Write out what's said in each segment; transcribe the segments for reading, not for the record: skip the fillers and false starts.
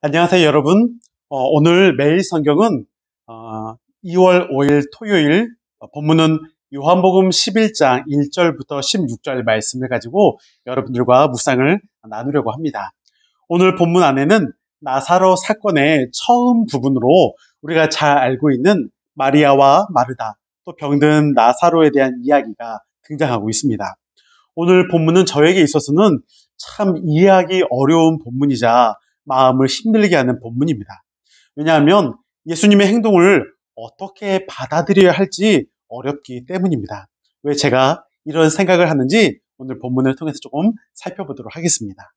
안녕하세요, 여러분. 오늘 매일 성경은 2월 5일 토요일 본문은 요한복음 11장 1절부터 16절 말씀을 가지고 여러분들과 묵상을 나누려고 합니다. 오늘 본문 안에는 나사로 사건의 처음 부분으로 우리가 잘 알고 있는 마리아와 마르다, 또 병든 나사로에 대한 이야기가 등장하고 있습니다. 오늘 본문은 저에게 있어서는 참 이해하기 어려운 본문이자 마음을 힘들게 하는 본문입니다. 왜냐하면 예수님의 행동을 어떻게 받아들여야 할지 어렵기 때문입니다. 왜 제가 이런 생각을 하는지 오늘 본문을 통해서 조금 살펴보도록 하겠습니다.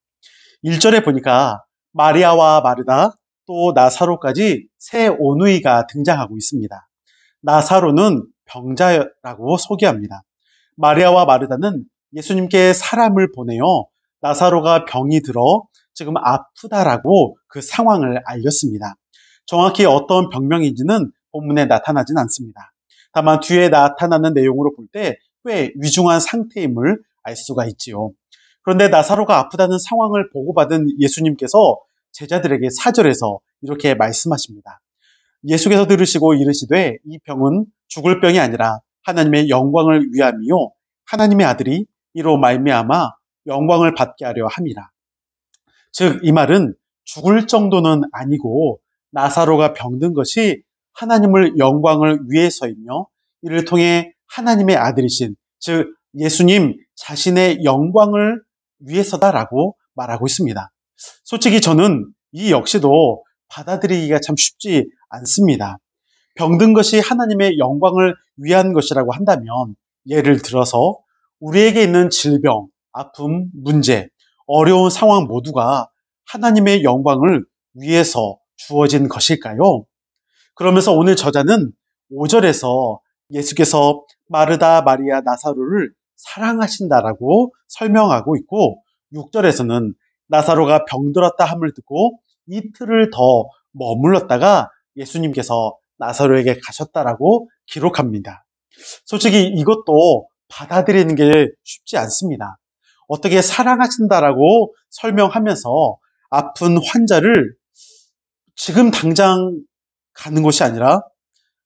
1절에 보니까 마리아와 마르다 또 나사로까지 세 오누이가 등장하고 있습니다. 나사로는 병자라고 소개합니다. 마리아와 마르다는 예수님께 사람을 보내어 나사로가 병이 들어 지금 아프다라고 그 상황을 알렸습니다. 정확히 어떤 병명인지는 본문에 나타나진 않습니다. 다만 뒤에 나타나는 내용으로 볼 때 꽤 위중한 상태임을 알 수가 있지요. 그런데 나사로가 아프다는 상황을 보고받은 예수님께서 제자들에게 4절에서 이렇게 말씀하십니다. 예수께서 들으시고 이르시되 이 병은 죽을 병이 아니라 하나님의 영광을 위함이요 하나님의 아들이 이로 말미암아 영광을 받게 하려 함이라. 즉 이 말은 죽을 정도는 아니고 나사로가 병든 것이 하나님을 영광을 위해서이며 이를 통해 하나님의 아들이신 즉 예수님 자신의 영광을 위해서다라고 말하고 있습니다. 솔직히 저는 이 역시도 받아들이기가 참 쉽지 않습니다. 병든 것이 하나님의 영광을 위한 것이라고 한다면 예를 들어서 우리에게 있는 질병, 아픔, 문제, 어려운 상황 모두가 하나님의 영광을 위해서 주어진 것일까요? 그러면서 오늘 저자는 5절에서 예수께서 마르다, 마리아, 나사로를 사랑하신다라고 설명하고 있고 6절에서는 나사로가 병들었다 함을 듣고 이틀을 더 머물렀다가 예수님께서 나사로에게 가셨다라고 기록합니다. 솔직히 이것도 받아들이는 게 쉽지 않습니다. 어떻게 사랑하신다라고 설명하면서 아픈 환자를 지금 당장 가는 것이 아니라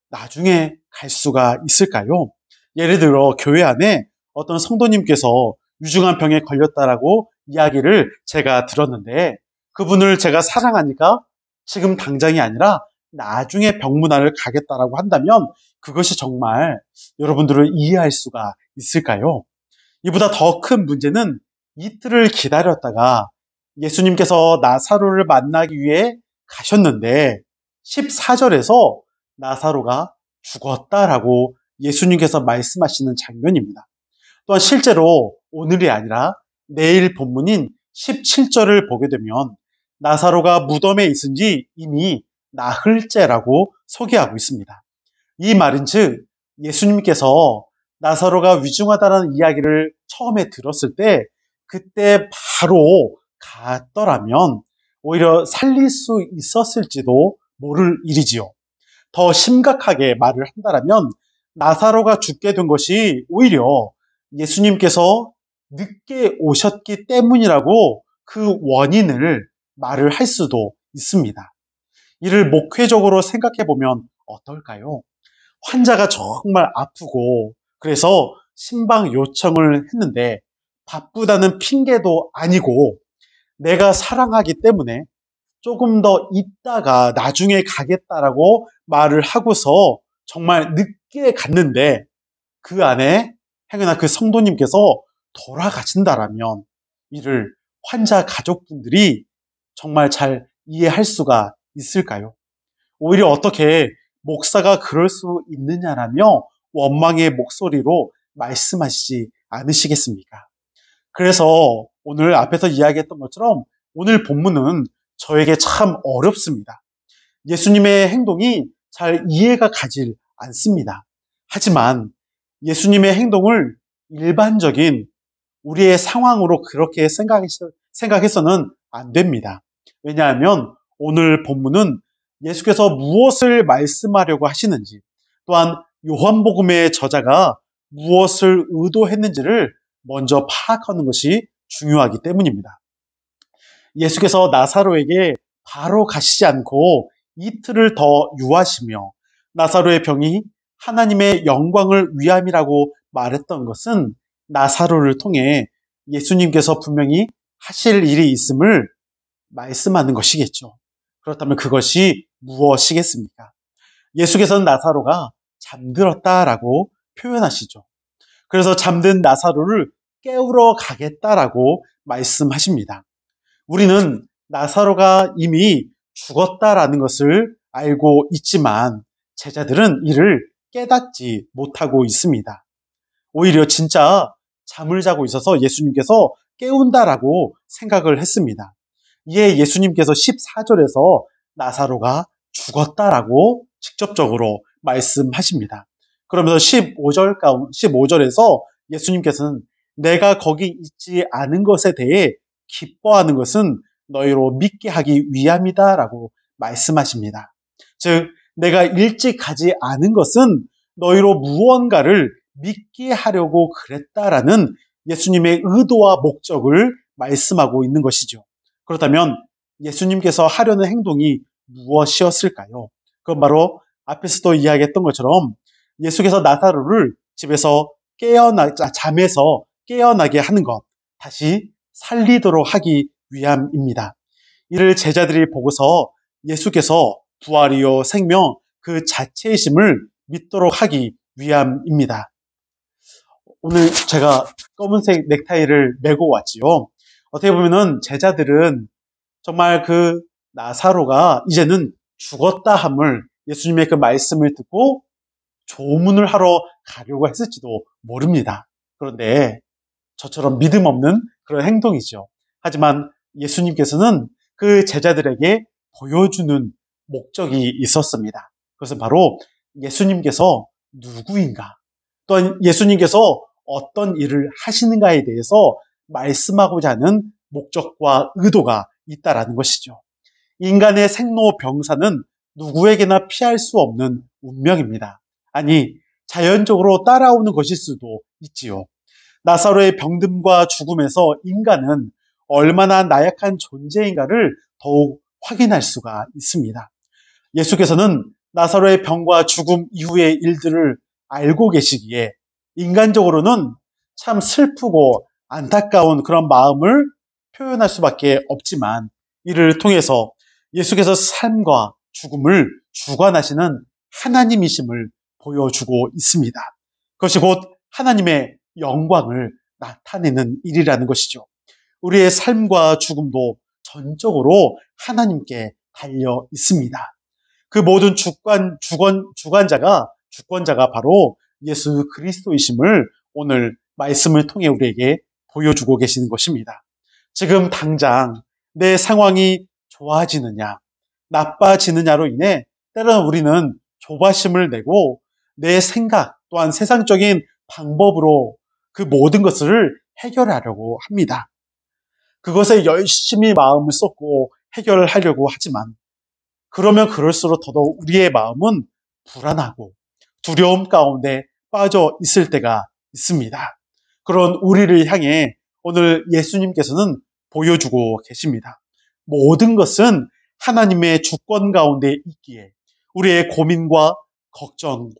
나중에 갈 수가 있을까요? 예를 들어 교회 안에 어떤 성도님께서 유중한 병에 걸렸다라고 이야기를 제가 들었는데 그분을 제가 사랑하니까 지금 당장이 아니라 나중에 병문안을 가겠다라고 한다면 그것이 정말 여러분들을 이해할 수가 있을까요? 이보다 더 큰 문제는 이틀을 기다렸다가 예수님께서 나사로를 만나기 위해 가셨는데 14절에서 나사로가 죽었다라고 예수님께서 말씀하시는 장면입니다. 또한 실제로 오늘이 아니라 내일 본문인 17절을 보게 되면 나사로가 무덤에 있은 지 이미 나흘째라고 소개하고 있습니다. 이 말인즉 예수님께서 나사로가 위중하다는 이야기를 처음에 들었을 때 그때 바로 갔더라면 오히려 살릴 수 있었을지도 모를 일이지요. 더 심각하게 말을 한다면 나사로가 죽게 된 것이 오히려 예수님께서 늦게 오셨기 때문이라고 그 원인을 말을 할 수도 있습니다. 이를 목회적으로 생각해 보면 어떨까요? 환자가 정말 아프고 그래서 신방 요청을 했는데 바쁘다는 핑계도 아니고 내가 사랑하기 때문에 조금 더 있다가 나중에 가겠다라고 말을 하고서 정말 늦게 갔는데 그 안에 행여나 그 성도님께서 돌아가신다라면 이를 환자 가족분들이 정말 잘 이해할 수가 있을까요? 오히려 어떻게 목사가 그럴 수 있느냐라며 원망의 목소리로 말씀하시지 않으시겠습니까? 그래서 오늘 앞에서 이야기했던 것처럼 오늘 본문은 저에게 참 어렵습니다. 예수님의 행동이 잘 이해가 가질 않습니다. 하지만 예수님의 행동을 일반적인 우리의 상황으로 그렇게 생각해서는 안 됩니다. 왜냐하면 오늘 본문은 예수께서 무엇을 말씀하려고 하시는지 또한 요한복음의 저자가 무엇을 의도했는지를 먼저 파악하는 것이 중요하기 때문입니다. 예수께서 나사로에게 바로 가시지 않고 이틀을 더 유하시며 나사로의 병이 하나님의 영광을 위함이라고 말했던 것은 나사로를 통해 예수님께서 분명히 하실 일이 있음을 말씀하는 것이겠죠. 그렇다면 그것이 무엇이겠습니까? 예수께서는 나사로가 잠들었다라고 표현하시죠. 그래서 잠든 나사로를 깨우러 가겠다라고 말씀하십니다. 우리는 나사로가 이미 죽었다라는 것을 알고 있지만 제자들은 이를 깨닫지 못하고 있습니다. 오히려 진짜 잠을 자고 있어서 예수님께서 깨운다라고 생각을 했습니다. 이에 예수님께서 14절에서 나사로가 죽었다라고 직접적으로 말씀하십니다. 그러면서 15절에서 예수님께서는 내가 거기 있지 않은 것에 대해 기뻐하는 것은 너희로 믿게 하기 위함이다라고 말씀하십니다. 즉, 내가 일찍 가지 않은 것은 너희로 무언가를 믿게 하려고 그랬다라는 예수님의 의도와 목적을 말씀하고 있는 것이죠. 그렇다면 예수님께서 하려는 행동이 무엇이었을까요? 그건 바로 앞에서도 이야기했던 것처럼 예수께서 나사로를 집에서 잠에서 깨어나게 하는 것, 다시 살리도록 하기 위함입니다. 이를 제자들이 보고서 예수께서 부활이요 생명 그 자체이심을 믿도록 하기 위함입니다. 오늘 제가 검은색 넥타이를 메고 왔지요. 어떻게 보면은 제자들은 정말 그 나사로가 이제는 죽었다 함을 예수님의 그 말씀을 듣고 조문을 하러 가려고 했을지도 모릅니다. 그런데 저처럼 믿음 없는 그런 행동이죠. 하지만 예수님께서는 그 제자들에게 보여주는 목적이 있었습니다. 그것은 바로 예수님께서 누구인가, 또한 예수님께서 어떤 일을 하시는가에 대해서 말씀하고자 하는 목적과 의도가 있다라는 것이죠. 인간의 생로병사는 누구에게나 피할 수 없는 운명입니다. 아니, 자연적으로 따라오는 것일 수도 있지요. 나사로의 병듦과 죽음에서 인간은 얼마나 나약한 존재인가를 더욱 확인할 수가 있습니다. 예수께서는 나사로의 병과 죽음 이후의 일들을 알고 계시기에 인간적으로는 참 슬프고 안타까운 그런 마음을 표현할 수밖에 없지만 이를 통해서 예수께서 삶과 죽음을 주관하시는 하나님이심을 보여주고 있습니다. 그것이 곧 하나님의 영광을 나타내는 일이라는 것이죠. 우리의 삶과 죽음도 전적으로 하나님께 달려 있습니다. 그 모든 주권자가 바로 예수 그리스도이심을 오늘 말씀을 통해 우리에게 보여주고 계시는 것입니다. 지금 당장 내 상황이 좋아지느냐, 나빠지느냐로 인해 때로는 우리는 조바심을 내고 내 생각 또한 세상적인 방법으로 그 모든 것을 해결하려고 합니다. 그것에 열심히 마음을 쏟고 해결하려고 하지만 그러면 그럴수록 더더욱 우리의 마음은 불안하고 두려움 가운데 빠져 있을 때가 있습니다. 그런 우리를 향해 오늘 예수님께서는 보여주고 계십니다. 모든 것은 하나님의 주권 가운데 있기에 우리의 고민과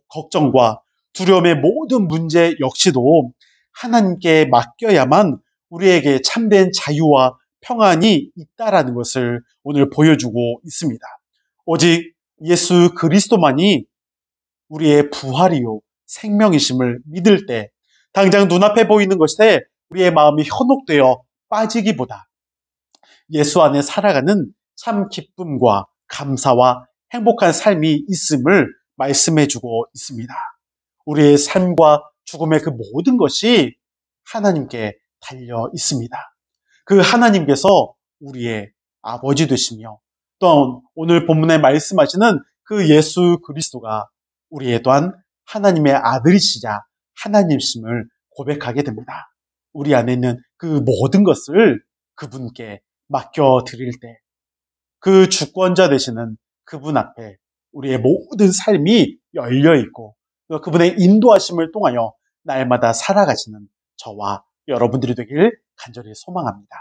걱정과 두려움의 모든 문제 역시도 하나님께 맡겨야만 우리에게 참된 자유와 평안이 있다라는 것을 오늘 보여주고 있습니다. 오직 예수 그리스도만이 우리의 부활이요 생명이심을 믿을 때 당장 눈앞에 보이는 것에 우리의 마음이 현혹되어 빠지기보다 예수 안에 살아가는 참 기쁨과 감사와 행복한 삶이 있음을 말씀해주고 있습니다. 우리의 삶과 죽음의 그 모든 것이 하나님께 달려 있습니다. 그 하나님께서 우리의 아버지 되시며 또한 오늘 본문에 말씀하시는 그 예수 그리스도가 우리의 또한 하나님의 아들이시자 하나님심을 고백하게 됩니다. 우리 안에 있는 그 모든 것을 그분께 맡겨드릴 때 그 주권자 되시는 그분 앞에 우리의 모든 삶이 열려있고 그분의 인도하심을 통하여 날마다 살아가시는 저와 여러분들이 되길 간절히 소망합니다.